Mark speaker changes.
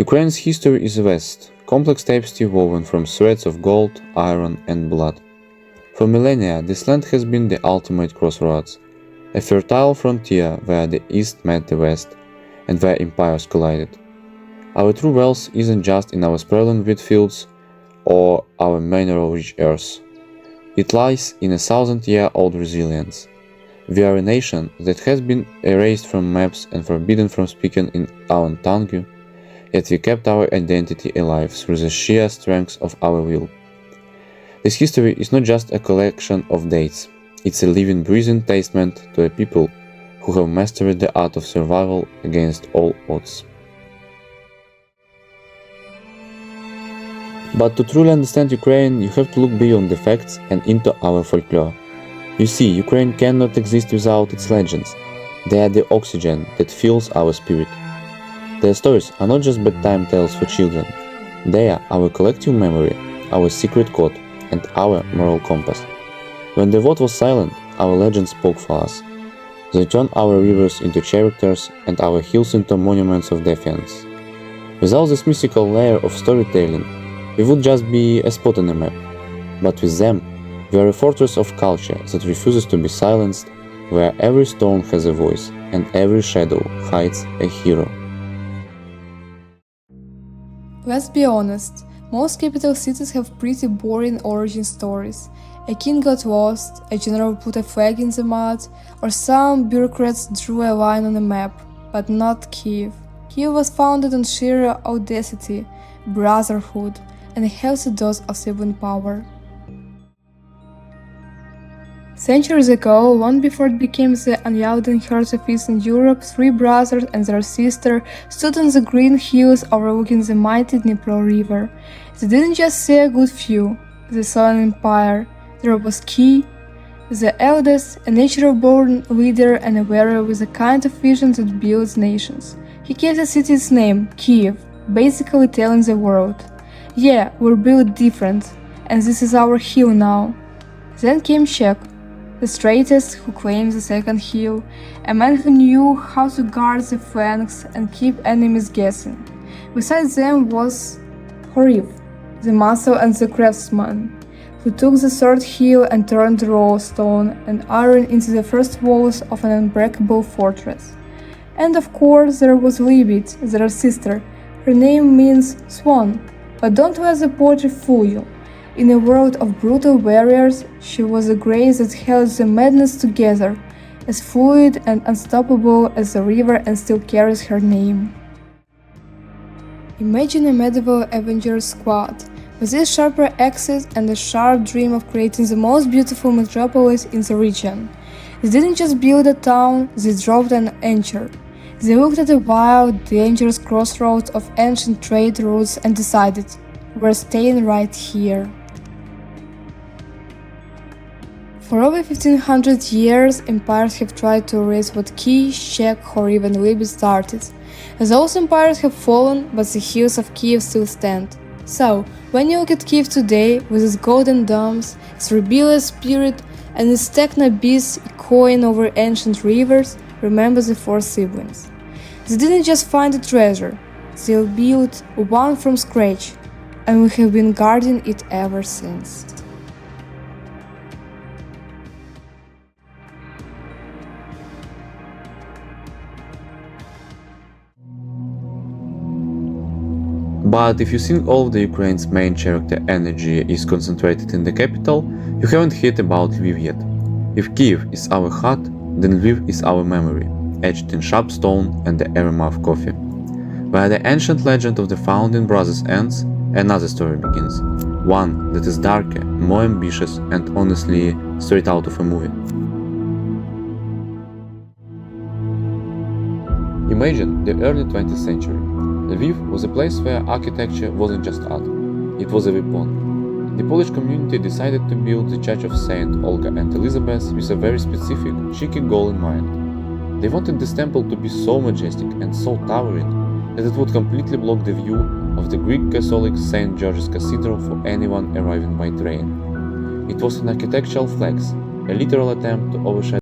Speaker 1: Ukraine's history is vast, complex tapestry woven from threads of gold, iron, and blood. For millennia, this land has been the ultimate crossroads, a fertile frontier where the East met the West, and where empires collided. Our true wealth isn't just in our sprawling wheat fields or our mineral-rich earth. It lies in a thousand-year-old resilience. We are a nation that has been erased from maps and forbidden from speaking in our tongue, yet we kept our identity alive through the sheer strength of our will. This history is not just a collection of dates, it's a living, breathing testament to a people who have mastered the art of survival against all odds. But to truly understand Ukraine, you have to look beyond the facts and into our folklore. You see, Ukraine cannot exist without its legends. They are the oxygen that fills our spirit. Their stories are not just bedtime tales for children. They are our collective memory, our secret code, and our moral compass. When the world was silent, our legends spoke for us. They turned our rivers into characters and our hills into monuments of defiance. Without this mystical layer of storytelling, we would just be a spot on a map. But with them, we are a fortress of culture that refuses to be silenced, where every stone has a voice and every shadow hides a hero.
Speaker 2: Let's be honest, most capital cities have pretty boring origin stories. A king got lost, a general put a flag in the mud, or some bureaucrats drew a line on a map, but not Kiev. Kiev was founded on sheer audacity, brotherhood, and a healthy dose of sibling power. Centuries ago, long before it became the unyielding heart of Eastern Europe, three brothers and their sister stood on the green hills overlooking the mighty Dnipro River. They didn't just see a good view, they saw an empire. There was Kiev, the eldest, a natural-born leader and a warrior with a kind of vision that builds nations. He gave the city its name, Kiev, basically telling the world, yeah, we're built different, and this is our hill now. Then came Shek, the straightest, who claimed the second hill, a man who knew how to guard the flanks and keep enemies guessing. Besides them was Horiv, the muscle and the craftsman, who took the third hill and turned raw stone and iron into the first walls of an unbreakable fortress. And of course there was Libit, their sister. Her name means swan, but don't let the poetry fool you. In a world of brutal warriors, she was a grace that held the madness together, as fluid and unstoppable as the river and still carries her name. Imagine a medieval Avengers squad, with these sharper axes and a sharp dream of creating the most beautiful metropolis in the region. They didn't just build a town, they dropped an anchor. They looked at the wild, dangerous crossroads of ancient trade routes and decided, we're staying right here. For over 1500 years, empires have tried to erase what Kiev, Shek, Horiv and Libya started. Those empires have fallen, but the hills of Kiev still stand. So, when you look at Kiev today, with its golden domes, its rebellious spirit, and its techno beasts echoing over ancient rivers, remember the four siblings. They didn't just find a treasure, they built one from scratch, and we have been guarding it ever since.
Speaker 1: But if you think all of the Ukraine's main character energy is concentrated in the capital, you haven't heard about Lviv yet. If Kiev is our heart, then Lviv is our memory, etched in sharp stone and the aroma of coffee. Where the ancient legend of the founding brothers ends, another story begins, one that is darker, more ambitious and honestly straight out of a movie. Imagine the early 20th century. Lviv was a place where architecture wasn't just art, it was a weapon. The Polish community decided to build the Church of Saint Olga and Elizabeth with a very specific, cheeky goal in mind. They wanted this temple to be so majestic and so towering that it would completely block the view of the Greek Catholic St. George's Cathedral for anyone arriving by train. It was an architectural flex, a literal attempt to overshadow